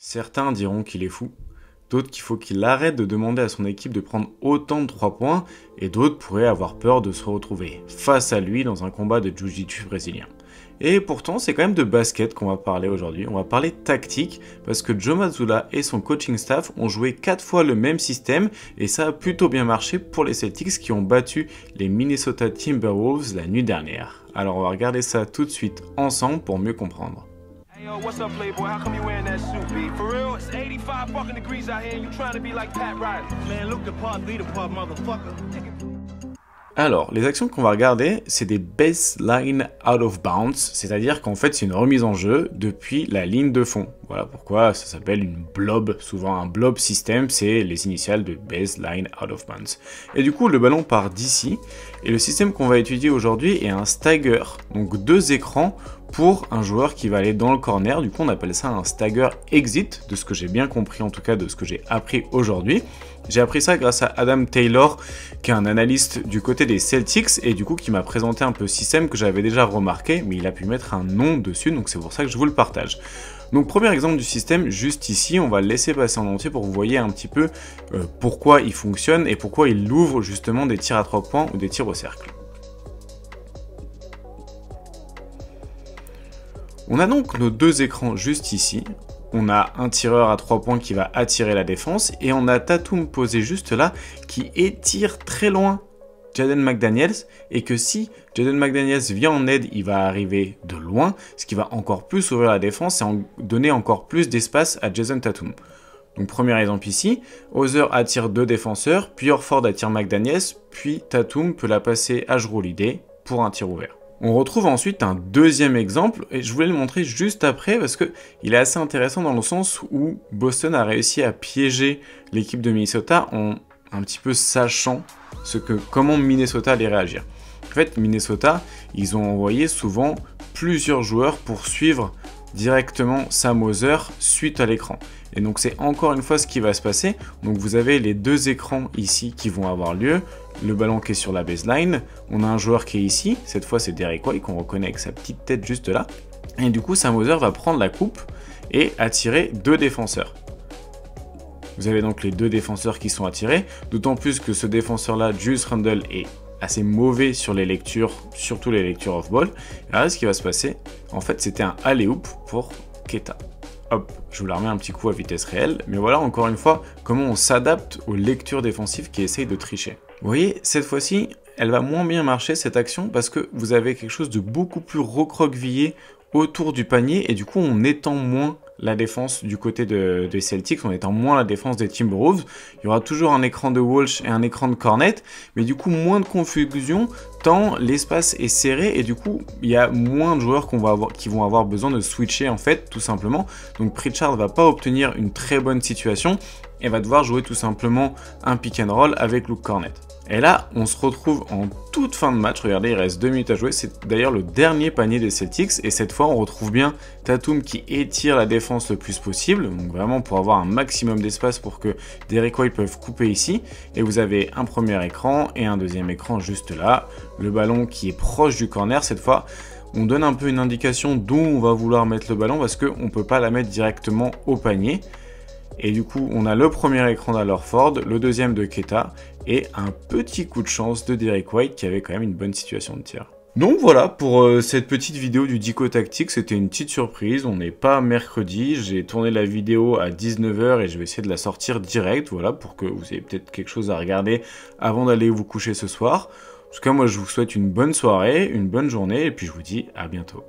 Certains diront qu'il est fou, d'autres qu'il faut qu'il arrête de demander à son équipe de prendre autant de 3 points, et d'autres pourraient avoir peur de se retrouver face à lui dans un combat de jiu-jitsu brésilien. Et pourtant, c'est quand même de basket qu'on va parler aujourd'hui. On va parler tactique, parce que Joe Mazzulla et son coaching staff ont joué 4 fois le même système, et ça a plutôt bien marché pour les Celtics qui ont battu les Minnesota Timberwolves la nuit dernière. Alors on va regarder ça tout de suite ensemble pour mieux comprendre. Hey, yo, what's up, Playboy? How come you wearing that suit, B? For real? It's 85 fucking degrees out here and you trying to be like Pat Riley. Man, look the part, be the part, motherfucker. Alors, les actions qu'on va regarder, c'est des baseline out of bounds, c'est-à-dire qu'en fait c'est une remise en jeu depuis la ligne de fond. Voilà pourquoi ça s'appelle une blob, souvent un blob system, c'est les initiales de baseline out of bounds. Et du coup, le ballon part d'ici, et le système qu'on va étudier aujourd'hui est un stagger, donc 2 écrans pour un joueur qui va aller dans le corner. Du coup, on appelle ça un stagger exit, de ce que j'ai bien compris, en tout cas de ce que j'ai appris aujourd'hui. J'ai appris ça grâce à Adam Taylor, qui est un analyste du côté des Celtics, et du coup qui m'a présenté un peu le système que j'avais déjà remarqué, mais il a pu mettre un nom dessus, donc c'est pour ça que je vous le partage. Donc premier exemple du système, juste ici, on va le laisser passer en entier pour que vous voyez un petit peu pourquoi il fonctionne et pourquoi il ouvre justement des tirs à 3 points ou des tirs au cercle. On a donc nos 2 écrans juste ici. On a un tireur à 3 points qui va attirer la défense et on a Tatum posé juste là qui étire très loin Jaden McDaniels, et que si Jaden McDaniels vient en aide, il va arriver de loin, ce qui va encore plus ouvrir la défense et donner encore plus d'espace à Jason Tatum. Donc premier exemple ici, Hauser attire 2 défenseurs, puis Horford attire McDaniels, puis Tatum peut la passer à Jrue Holiday pour un tir ouvert. On retrouve ensuite un deuxième exemple, et je voulais le montrer juste après parce qu'il est assez intéressant dans le sens où Boston a réussi à piéger l'équipe de Minnesota en un petit peu sachant comment Minnesota allait réagir. En fait, Minnesota, ils ont envoyé souvent plusieurs joueurs pour suivre directement Sam Hauser suite à l'écran. Et donc c'est encore une fois ce qui va se passer. Donc vous avez les 2 écrans ici qui vont avoir lieu, le ballon qui est sur la baseline, on a un joueur qui est ici, cette fois c'est Derrick White qu'on reconnaît avec sa petite tête juste là, et du coup Sam Hauser va prendre la coupe et attirer 2 défenseurs. Vous avez donc les 2 défenseurs qui sont attirés, d'autant plus que ce défenseur là, Julius Randle, est assez mauvais sur les lectures, surtout les lectures off-ball. Et là, ce qui va se passer, en fait, c'était un alley-oop pour Queta. Hop, je vous la remets un petit coup à vitesse réelle, mais voilà encore une fois comment on s'adapte aux lectures défensives qui essayent de tricher. Vous voyez, cette fois-ci, elle va moins bien marcher cette action parce que vous avez quelque chose de beaucoup plus recroquevillé autour du panier et du coup on étend moins la défense du côté des Celtics, on étend moins la défense des Timberwolves. Il y aura toujours un écran de Walsh et un écran de Cornet, mais du coup moins de confusion tant l'espace est serré et du coup il y a moins de joueurs qui vont avoir besoin de switcher en fait tout simplement. Donc Pritchard va pas obtenir une très bonne situation et va devoir jouer tout simplement un pick and roll avec Luke Cornet. Et là, on se retrouve en toute fin de match. Regardez, il reste 2 minutes à jouer. C'est d'ailleurs le dernier panier des Celtics. Et cette fois, on retrouve bien Tatum qui étire la défense le plus possible. Donc vraiment pour avoir un maximum d'espace pour que Derrick White peuvent couper ici. Et vous avez un premier écran et un deuxième écran juste là. Le ballon qui est proche du corner. Cette fois, on donne un peu une indication d'où on va vouloir mettre le ballon parce qu'on ne peut pas la mettre directement au panier. Et du coup, on a le premier écran d'Al Horford, le deuxième de Queta et un petit coup de chance de Derrick White qui avait quand même une bonne situation de tir. Donc voilà pour cette petite vidéo du Dico Tactique, c'était une petite surprise, on n'est pas mercredi, j'ai tourné la vidéo à 19 h et je vais essayer de la sortir direct, voilà, pour que vous ayez peut-être quelque chose à regarder avant d'aller vous coucher ce soir. En tout cas, moi je vous souhaite une bonne soirée, une bonne journée et puis je vous dis à bientôt.